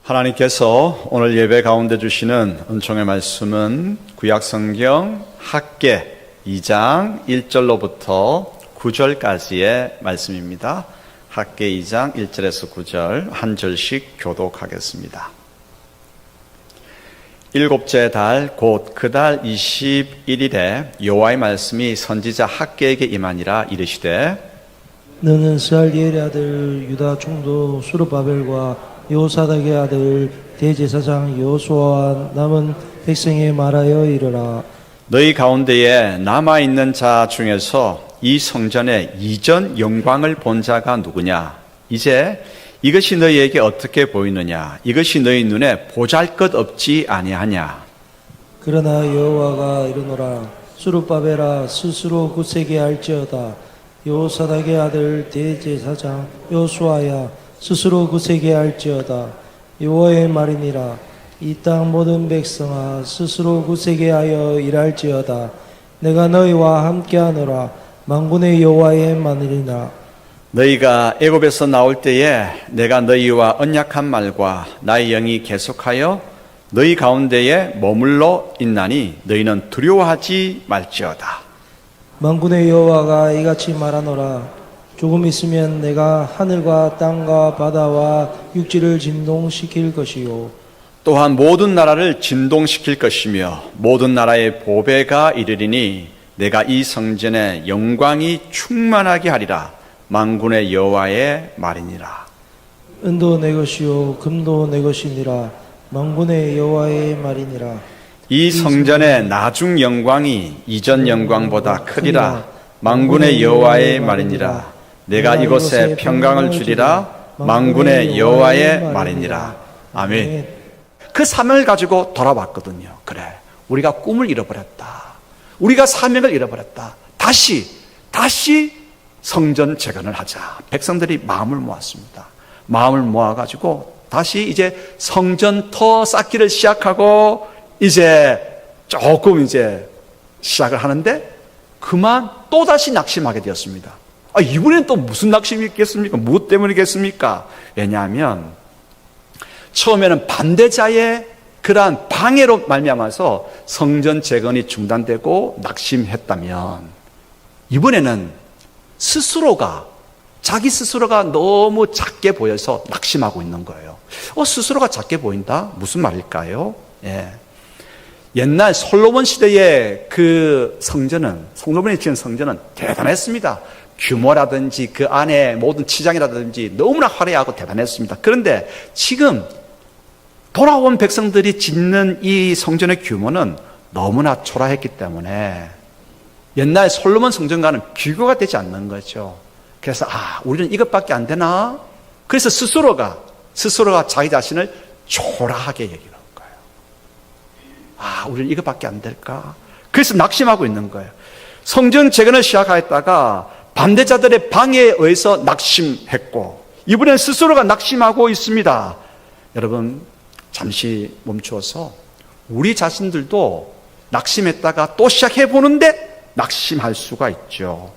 하나님께서 오늘 예배 가운데 주시는 은총의 말씀은 구약성경 학개 2장 1절로부터 9절까지의 말씀입니다. 학개 2장 1절에서 9절 한 절씩 교독하겠습니다. 일곱째 달 곧 그 달 21일에 여호와의 말씀이 선지자 학개에게 임하니라. 이르시되 너는 스알디엘의 아들 유다 총독 수르바벨과 여호사닥의 아들 대제사장 여호수아와 남은 백성에 말하여 이르라. 너희 가운데에 남아있는 자 중에서 이 성전의 이전 영광을 본 자가 누구냐? 이제 이것이 너희에게 어떻게 보이느냐? 이것이 너희 눈에 보잘것없지 아니하냐? 그러나 여호와가 이르노라. 수르바벨아 스스로 굳세게 할지어다. 여호사닥의 아들 대제사장 여호수아야 스스로 굳세게 할지어다. 여호와의 말이니라. 이 땅 모든 백성아 스스로 굳세게 하여 일할지어다. 내가 너희와 함께하노라. 만군의 여호와의 말이니라. 너희가 애굽에서 나올 때에 내가 너희와 언약한 말과 나의 영이 계속하여 너희 가운데에 머물러 있나니 너희는 두려워하지 말지어다. 만군의 여호와가 이같이 말하노라. 조금 있으면 내가 하늘과 땅과 바다와 육지를 진동시킬 것이요 또한 모든 나라를 진동시킬 것이며 모든 나라의 보배가 이르리니 내가 이 성전에 영광이 충만하게 하리라. 만군의 여호와의 말이니라. 은도 내 것이요 금도 내 것이니라. 만군의 여호와의 말이니라. 이 성전의 나중 영광이 이전 영광보다 크리라. 만군의 여호와의 말이니라. 내가 이곳에 평강을 주리라. 만군의 여호와의 말이니라. 아멘. 그 사명을 가지고 돌아왔거든요. 그래, 우리가 꿈을 잃어버렸다. 우리가 사명을 잃어버렸다. 다시 성전 재건을 하자. 백성들이 마음을 모았습니다. 마음을 모아가지고 다시 이제 성전터 쌓기를 시작하고 이제 조금 시작을 하는데 그만 또다시 낙심하게 되었습니다. 이번엔 또 무슨 낙심이 있겠습니까? 무엇 때문이겠습니까? 왜냐하면 처음에는 반대자의 그러한 방해로 말미암아서 성전 재건이 중단되고 낙심했다면 이번에는 자기 스스로가 너무 작게 보여서 낙심하고 있는 거예요. 스스로가 작게 보인다? 무슨 말일까요? 옛날 솔로몬 시대의 그 솔로몬이 지은 성전은 대단했습니다. 규모라든지 그 안에 모든 치장이라든지 너무나 화려하고 대단했습니다. 그런데 지금 돌아온 백성들이 짓는 이 성전의 규모는 너무나 초라했기 때문에 옛날 솔로몬 성전과는 비교가 되지 않는 거죠. 그래서 우리는 이것밖에 안 되나? 그래서 스스로가 자기 자신을 초라하게 얘기하는 거예요. 우리는 이것밖에 안 될까? 그래서 낙심하고 있는 거예요. 성전 재건을 시작하였다가 반대자들의 방해에 의해서 낙심했고 이번엔 스스로가 낙심하고 있습니다. 여러분 잠시 멈추어서 우리 자신들도 낙심했다가 또 시작해보는데 낙심할 수가 있죠.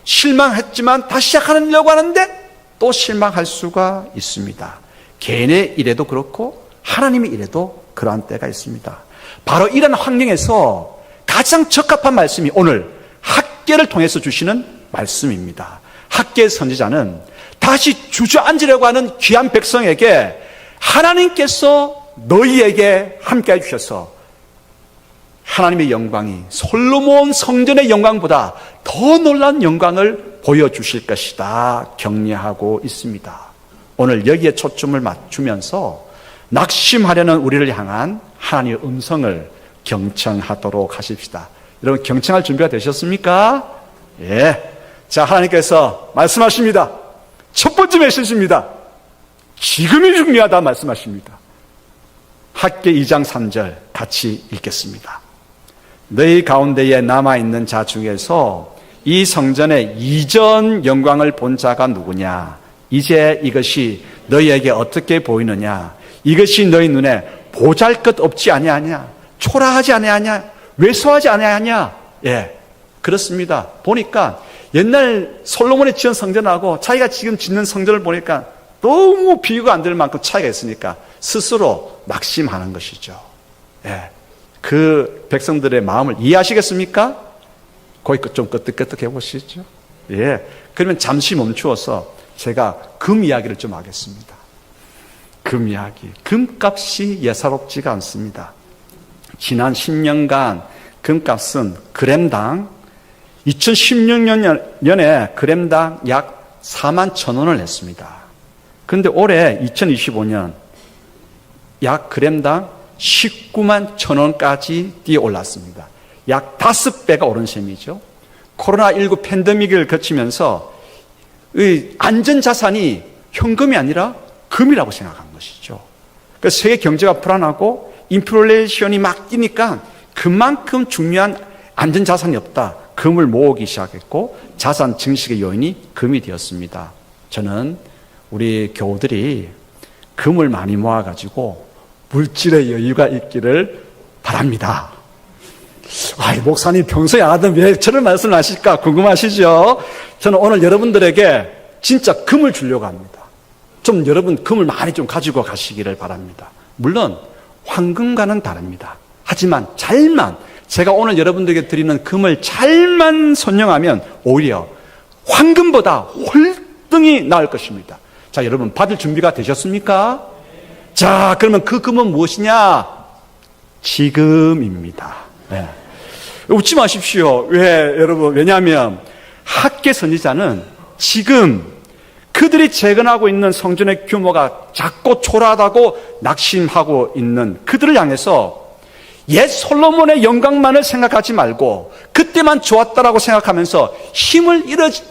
실망했지만 다시 시작하려고 하는데 또 실망할 수가 있습니다. 개인의 일에도 그렇고 하나님의 일에도 그러한 때가 있습니다. 바로 이런 환경에서 가장 적합한 말씀이 오늘 학개를 통해서 주시는 말씀입니다. 학개 선지자는 다시 주저앉으려고 하는 귀한 백성에게 하나님께서 너희에게 함께해 주셔서 하나님의 영광이 솔로몬 성전의 영광보다 더 놀라운 영광을 보여주실 것이다 격려하고 있습니다. 오늘 여기에 초점을 맞추면서 낙심하려는 우리를 향한 하나님의 음성을 경청하도록 하십시다. 여러분 경청할 준비가 되셨습니까? 예. 자, 하나님께서 말씀하십니다. 첫 번째 메시지입니다. 지금이 중요하다 말씀하십니다. 학개 2장 3절 같이 읽겠습니다. 너희 가운데에 남아있는 자 중에서 이 성전의 이전 영광을 본 자가 누구냐? 이제 이것이 너희에게 어떻게 보이느냐? 이것이 너희 눈에 보잘것없지 아니하냐? 초라하지 아니하냐? 왜소하지 아니하냐? 그렇습니다. 보니까 옛날 솔로몬이 지은 성전하고 자기가 지금 짓는 성전을 보니까 너무 비교가 안 될 만큼 차이가 있으니까 스스로 낙심하는 것이죠. 예. 그 백성들의 마음을 이해하시겠습니까? 거기 좀 끄떡끄떡 해보시죠. 예. 그러면 잠시 멈추어서 제가 금 이야기를 좀 하겠습니다. 금 이야기. 금값이 예사롭지가 않습니다. 지난 10년간 금값은 그램당 2016년에 그램당 약 4만 1,000원을 냈습니다. 그런데 올해 2025년 약 그램당 19만 1,000원까지 뛰어 올랐습니다. 약 5배가 오른 셈이죠. 코로나19 팬데믹을 거치면서 안전자산이 현금이 아니라 금이라고 생각한 것이죠. 그래서 세계 경제가 불안하고 인플레이션이 막 뛰니까 그만큼 중요한 안전자산이 없다. 금을 모으기 시작했고 자산 증식의 요인이 금이 되었습니다. 저는 우리 교우들이 금을 많이 모아가지고 물질의 여유가 있기를 바랍니다. 목사님 평소에 안 하던 왜 저런 말씀을 하실까 궁금하시죠? 저는 오늘 여러분들에게 진짜 금을 주려고 합니다. 좀 여러분 금을 많이 좀 가지고 가시기를 바랍니다. 물론 황금과는 다릅니다. 하지만 제가 오늘 여러분들에게 드리는 금을 잘만 선용하면 오히려 황금보다 월등히 나을 것입니다. 자, 여러분 받을 준비가 되셨습니까? 자, 그러면 그 금은 무엇이냐? 지금입니다. 네. 웃지 마십시오. 여러분? 왜냐하면 학계 선지자는 지금 그들이 재건하고 있는 성전의 규모가 작고 초라하다고 낙심하고 있는 그들을 향해서 옛 솔로몬의 영광만을 생각하지 말고 그때만 좋았다라고 생각하면서 힘을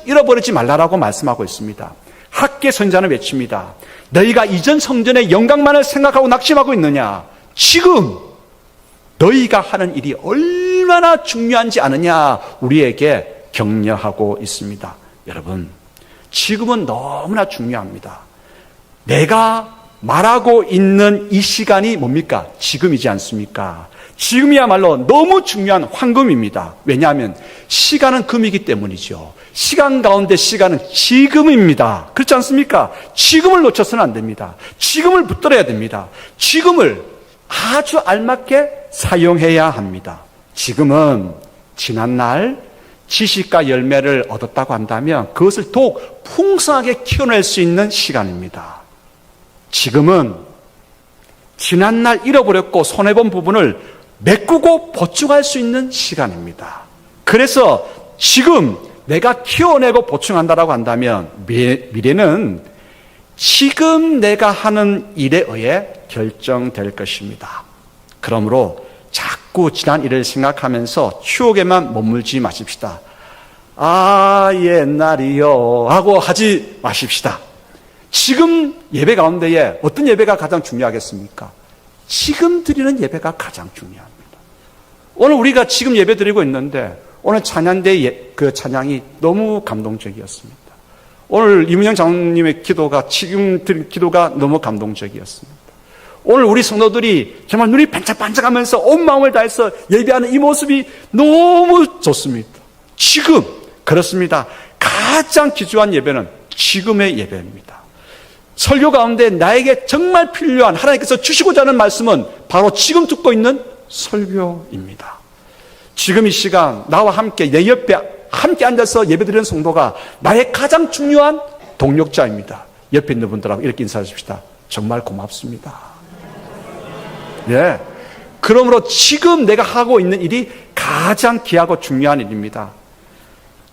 잃어버리지 말라라고 말씀하고 있습니다. 학계 선지자는 외칩니다. 너희가 이전 성전의 영광만을 생각하고 낙심하고 있느냐? 지금 너희가 하는 일이 얼마나 중요한지 아느냐? 우리에게 격려하고 있습니다. 여러분, 지금은 너무나 중요합니다. 내가 말하고 있는 이 시간이 뭡니까? 지금이지 않습니까? 지금이야말로 너무 중요한 황금입니다. 왜냐하면 시간은 금이기 때문이죠. 시간 가운데 시간은 지금입니다. 그렇지 않습니까? 지금을 놓쳐서는 안 됩니다. 지금을 붙들어야 됩니다. 지금을 아주 알맞게 사용해야 합니다. 지금은 지난날 지식과 열매를 얻었다고 한다면 그것을 더욱 풍성하게 키워낼 수 있는 시간입니다. 지금은 지난날 잃어버렸고 손해본 부분을 메꾸고 보충할 수 있는 시간입니다. 그래서 지금 내가 키워내고 보충한다고 한다면 미래는 지금 내가 하는 일에 의해 결정될 것입니다. 그러므로 자꾸 지난 일을 생각하면서 추억에만 머물지 마십시다. 옛날이요 하고 하지 마십시다. 지금 예배 가운데에 어떤 예배가 가장 중요하겠습니까? 지금 드리는 예배가 가장 중요합니다. 오늘 우리가 지금 예배 드리고 있는데 오늘 찬양대 그 찬양이 너무 감동적이었습니다. 오늘 이문영 장로님의 기도가 지금 드린 기도가 너무 감동적이었습니다. 오늘 우리 성도들이 정말 눈이 반짝반짝하면서 온 마음을 다해서 예배하는 이 모습이 너무 좋습니다. 지금 그렇습니다. 가장 기초한 예배는 지금의 예배입니다. 설교 가운데 나에게 정말 필요한 하나님께서 주시고자 하는 말씀은 바로 지금 듣고 있는 설교입니다. 지금 이 시간 나와 함께 내 옆에 함께 앉아서 예배드리는 성도가 나의 가장 중요한 동력자입니다. 옆에 있는 분들하고 이렇게 인사하십시다. 정말 고맙습니다. 예. 그러므로 지금 내가 하고 있는 일이 가장 귀하고 중요한 일입니다.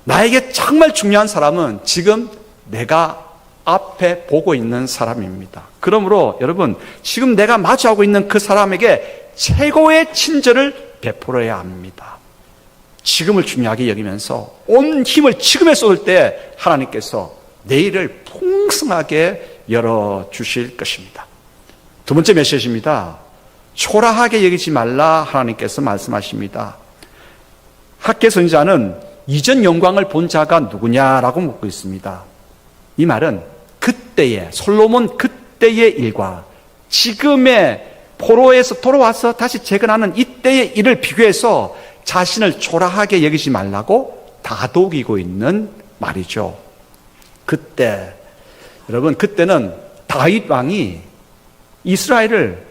나에게 정말 중요한 사람은 지금 내가 앞에 보고 있는 사람입니다. 그러므로 여러분, 지금 내가 마주하고 있는 그 사람에게 최고의 친절을 베풀어야 합니다. 지금을 중요하게 여기면서 온 힘을 지금에 쏟을 때 하나님께서 내일을 풍성하게 열어주실 것입니다. 두 번째 메시지입니다. 초라하게 여기지 말라 하나님께서 말씀하십니다. 학계 선지자는 이전 영광을 본 자가 누구냐라고 묻고 있습니다. 이 말은 그때의 솔로몬 그때의 일과 지금의 포로에서 돌아와서 다시 재건하는 이때의 일을 비교해서 자신을 초라하게 여기지 말라고 다독이고 있는 말이죠. 그때, 여러분, 그때는 다윗 왕이 이스라엘을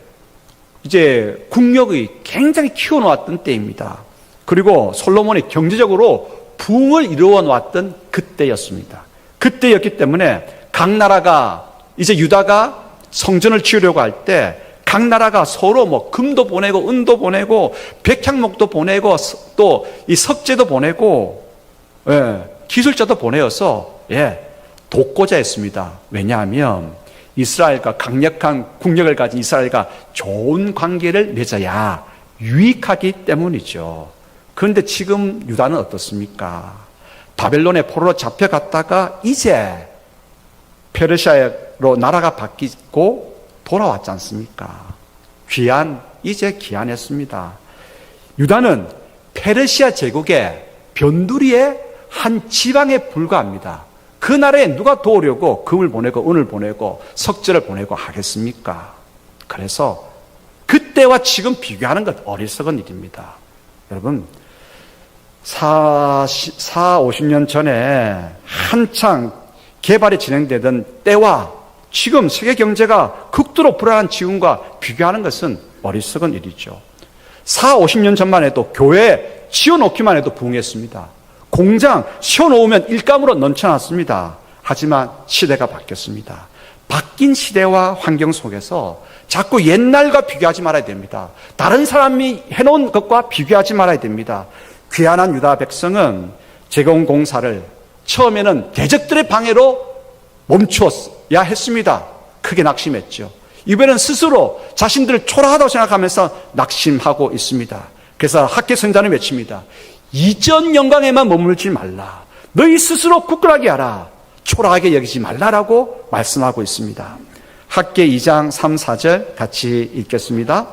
이제 국력이 굉장히 키워놓았던 때입니다. 그리고 솔로몬이 경제적으로 부흥을 이루어 놓았던 그때였습니다. 그때였기 때문에 각 나라가 이제 유다가 성전을 지으려고 할 때 각 나라가 서로 뭐 금도 보내고 은도 보내고 백향목도 보내고 또 이 석재도 보내고 기술자도 보내어서 돕고자 했습니다. 왜냐하면 이스라엘과 강력한 국력을 가진 이스라엘과 좋은 관계를 맺어야 유익하기 때문이죠. 그런데 지금 유다는 어떻습니까? 바벨론의 포로로 잡혀갔다가 이제 페르시아로 나라가 바뀌고 돌아왔지 않습니까? 이제 귀환했습니다. 유다는 페르시아 제국의 변두리의 한 지방에 불과합니다. 그 나라에 누가 도우려고 금을 보내고 은을 보내고 석재를 보내고 하겠습니까? 그래서 그때와 지금 비교하는 것 어리석은 일입니다. 여러분, 50년 전에 한창 개발이 진행되던 때와 지금 세계 경제가 극도로 불안한 지금과 비교하는 것은 어리석은 일이죠. 50년 전만 해도 교회 지어놓기만 해도 부흥했습니다. 공장 세워놓으면 일감으로 넘쳐났습니다. 하지만 시대가 바뀌었습니다. 바뀐 시대와 환경 속에서 자꾸 옛날과 비교하지 말아야 됩니다. 다른 사람이 해놓은 것과 비교하지 말아야 됩니다. 귀환한 유다 백성은 재건공사를 처음에는 대적들의 방해로 멈추어야 했습니다. 크게 낙심했죠. 이번에는 스스로 자신들을 초라하다고 생각하면서 낙심하고 있습니다. 그래서 학계 선자는 외칩니다. 이전 영광에만 머물지 말라. 너희 스스로 굳건하게 하라. 초라하게 여기지 말라라고 말씀하고 있습니다. 학계 2장 3, 4절 같이 읽겠습니다.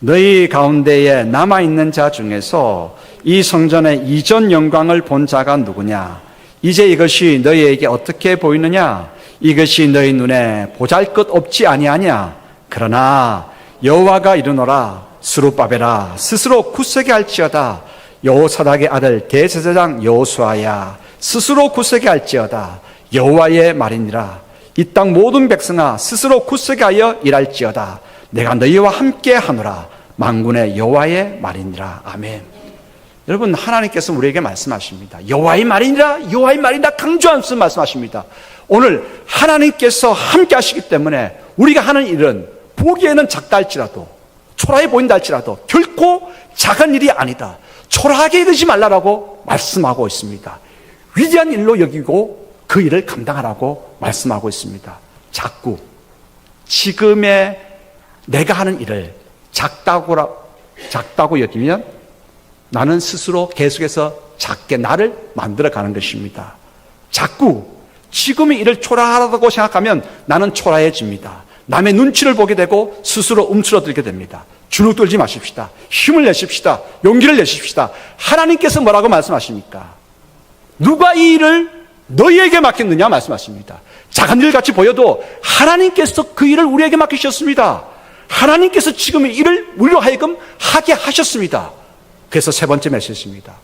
너희 가운데에 남아있는 자 중에서 이 성전의 이전 영광을 본 자가 누구냐? 이제 이것이 너희에게 어떻게 보이느냐? 이것이 너희 눈에 보잘것없지 아니하냐? 그러나 여호와가 이르노라. 스룹바벨아 스스로 굳세게 할지어다. 여호사닥의 아들 대제사장 여호수아야 스스로 굳세게 할지어다. 여호와의 말이니라. 이 땅 모든 백성아 스스로 굳세게 하여 일할지어다. 내가 너희와 함께 하노라. 만군의 여호와의 말이니라. 아멘. 여러분, 하나님께서 우리에게 말씀하십니다. 여호와의 말이니라. 여호와의 말이니라. 강조하면서 말씀하십니다. 오늘 하나님께서 함께 하시기 때문에 우리가 하는 일은 보기에는 작다 할지라도 초라해 보인다 할지라도 결코 작은 일이 아니다. 초라하게 여기지 말라라고 말씀하고 있습니다. 위대한 일로 여기고 그 일을 감당하라고 말씀하고 있습니다. 자꾸 지금의 내가 하는 일을 작다고 여기면 나는 스스로 계속해서 작게 나를 만들어가는 것입니다. 자꾸 지금의 일을 초라하다고 생각하면 나는 초라해집니다. 남의 눈치를 보게 되고 스스로 움츠러들게 됩니다. 주눅 들지 마십시다. 힘을 내십시다. 용기를 내십시다. 하나님께서 뭐라고 말씀하십니까? 누가 이 일을 너희에게 맡겼느냐 말씀하십니다. 작은 일 같이 보여도 하나님께서 그 일을 우리에게 맡기셨습니다. 하나님께서 지금 이 일을 우리로 하여금 하게 하셨습니다. 그래서 세 번째 메시지입니다.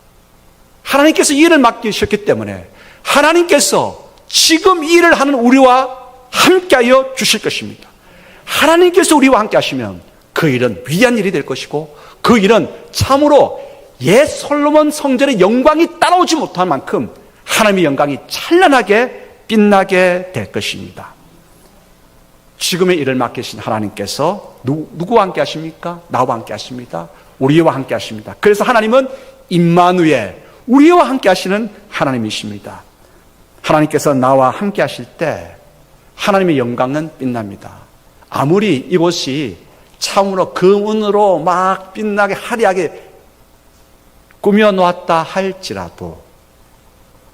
하나님께서 이 일을 맡기셨기 때문에 하나님께서 지금 이 일을 하는 우리와 함께하여 주실 것입니다. 하나님께서 우리와 함께 하시면 그 일은 위대한 일이 될 것이고 그 일은 참으로 옛 솔로몬 성전의 영광이 따라오지 못할 만큼 하나님의 영광이 찬란하게 빛나게 될 것입니다. 지금의 일을 맡기신 하나님께서 누구와 함께 하십니까? 나와 함께 하십니다. 우리와 함께 하십니다. 그래서 하나님은 임마누엘, 우리와 함께 하시는 하나님이십니다. 하나님께서 나와 함께 하실 때 하나님의 영광은 빛납니다. 아무리 이곳이 참으로 금은으로 막 빛나게 화려하게 꾸며놓았다 할지라도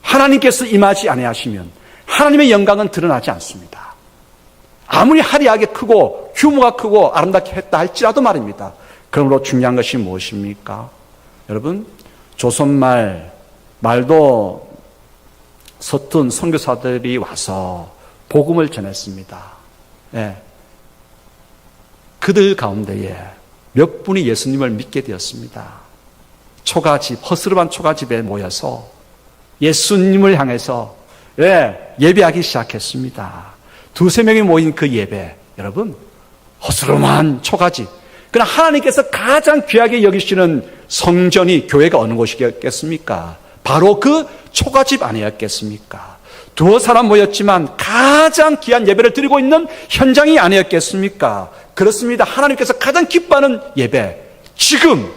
하나님께서 임하지 아니하시면 하나님의 영광은 드러나지 않습니다. 아무리 화려하게 크고 규모가 크고 아름답게 했다 할지라도 말입니다. 그러므로 중요한 것이 무엇입니까? 여러분, 조선말 말도 서툰 선교사들이 와서 복음을 전했습니다. 예. 그들 가운데에 몇 분이 예수님을 믿게 되었습니다. 허스름한 초가집에 모여서 예수님을 향해서 예배하기 시작했습니다. 두세 명이 모인 그 예배, 여러분, 허스름한 초가집. 그러나 하나님께서 가장 귀하게 여기시는 성전이 교회가 어느 곳이겠습니까? 바로 그 초가집 아니었겠습니까? 두어 사람 모였지만 가장 귀한 예배를 드리고 있는 현장이 아니었겠습니까? 그렇습니다. 하나님께서 가장 기뻐하는 예배, 지금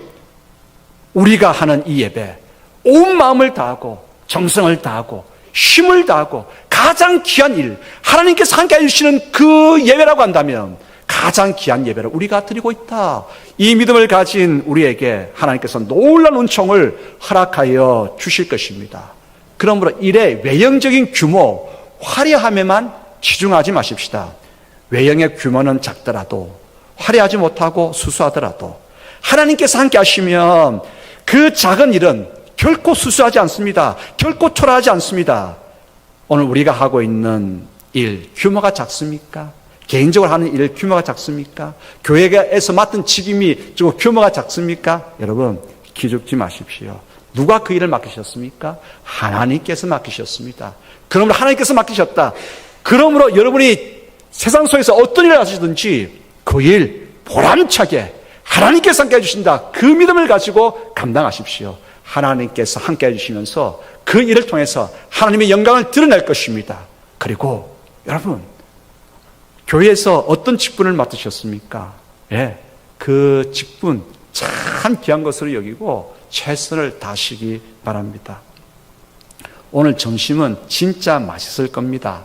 우리가 하는 이 예배, 온 마음을 다하고 정성을 다하고 힘을 다하고 가장 귀한 일, 하나님께서 함께 해주시는 그 예배라고 한다면 가장 귀한 예배를 우리가 드리고 있다. 이 믿음을 가진 우리에게 하나님께서 놀라운 은총을 허락하여 주실 것입니다. 그러므로 일의 외형적인 규모, 화려함에만 치중하지 마십시다. 외형의 규모는 작더라도, 화려하지 못하고 수수하더라도 하나님께서 함께 하시면 그 작은 일은 결코 수수하지 않습니다. 결코 초라하지 않습니다. 오늘 우리가 하고 있는 일, 규모가 작습니까? 개인적으로 하는 일 규모가 작습니까? 교회에서 맡은 책임이 좀 규모가 작습니까? 여러분, 기죽지 마십시오. 누가 그 일을 맡기셨습니까? 하나님께서 맡기셨습니다. 그러므로 하나님께서 맡기셨다. 그러므로 여러분이 세상 속에서 어떤 일을 하시든지 그 일 보람차게 하나님께서 함께 해주신다. 그 믿음을 가지고 감당하십시오. 하나님께서 함께 해주시면서 그 일을 통해서 하나님의 영광을 드러낼 것입니다. 그리고 여러분, 교회에서 어떤 직분을 맡으셨습니까? 예, 그 직분 참 귀한 것으로 여기고 최선을 다하시기 바랍니다. 오늘 점심은 진짜 맛있을 겁니다.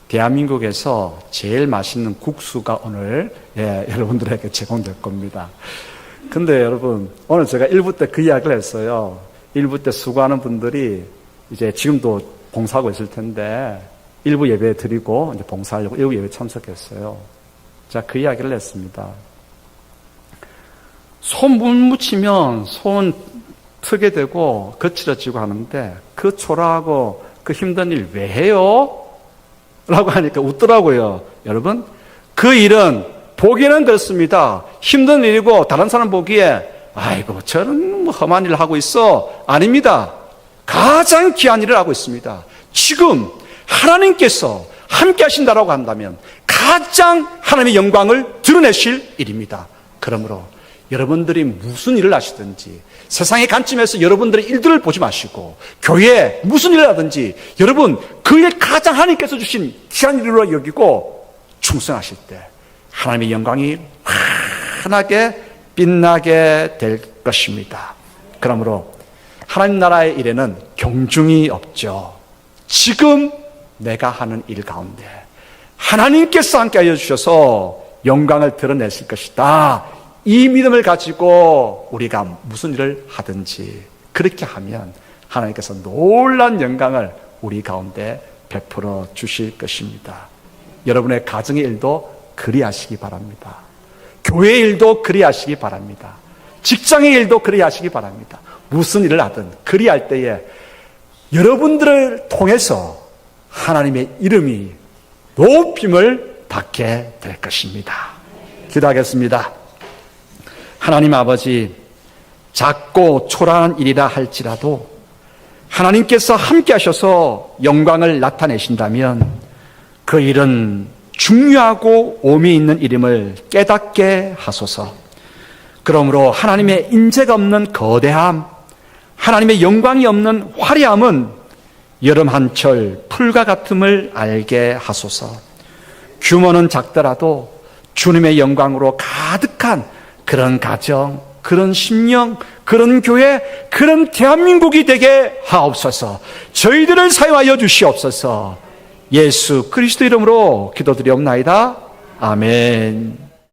대한민국에서 제일 맛있는 국수가 오늘 여러분들에게 제공될 겁니다. 근데 여러분, 오늘 제가 1부 때 그 이야기를 했어요. 1부 때 수고하는 분들이 이제 지금도 봉사하고 있을 텐데 1부 예배 드리고 이제 봉사하려고 1부 예배 참석했어요. 자, 그 이야기를 했습니다. 손 묻히면 손 트게 되고 거칠어지고 하는데 그 초라하고 그 힘든 일 왜 해요? 라고 하니까 웃더라고요. 여러분, 그 일은 보기에는 그렇습니다. 힘든 일이고 다른 사람 보기에 아이고 저는 뭐 험한 일을 하고 있어. 아닙니다. 가장 귀한 일을 하고 있습니다. 지금 하나님께서 함께 하신다라고 한다면 가장 하나님의 영광을 드러내실 일입니다. 그러므로 여러분들이 무슨 일을 하시든지 세상의 관점에서 여러분들의 일들을 보지 마시고 교회에 무슨 일을 하든지 여러분 그 일 가장 하나님께서 주신 귀한 일로 여기고 충성하실 때 하나님의 영광이 환하게 빛나게 될 것입니다. 그러므로 하나님 나라의 일에는 경중이 없죠. 지금 내가 하는 일 가운데 하나님께서 함께 하여 주셔서 영광을 드러내실 것이다. 이 믿음을 가지고 우리가 무슨 일을 하든지 그렇게 하면 하나님께서 놀라운 영광을 우리 가운데 베풀어 주실 것입니다. 여러분의 가정의 일도 그리하시기 바랍니다. 교회의 일도 그리하시기 바랍니다. 직장의 일도 그리하시기 바랍니다. 무슨 일을 하든 그리할 때에 여러분들을 통해서 하나님의 이름이 높임을 받게 될 것입니다. 기도하겠습니다. 하나님 아버지, 작고 초라한 일이라 할지라도 하나님께서 함께 하셔서 영광을 나타내신다면 그 일은 중요하고 의미 있는 일임을 깨닫게 하소서. 그러므로 하나님의 인재가 없는 거대함, 하나님의 영광이 없는 화려함은 여름 한철 풀과 같음을 알게 하소서. 규모는 작더라도 주님의 영광으로 가득한 그런 가정, 그런 심령, 그런 교회, 그런 대한민국이 되게 하옵소서. 저희들을 사용하여 주시옵소서. 예수 그리스도 이름으로 기도드리옵나이다. 아멘.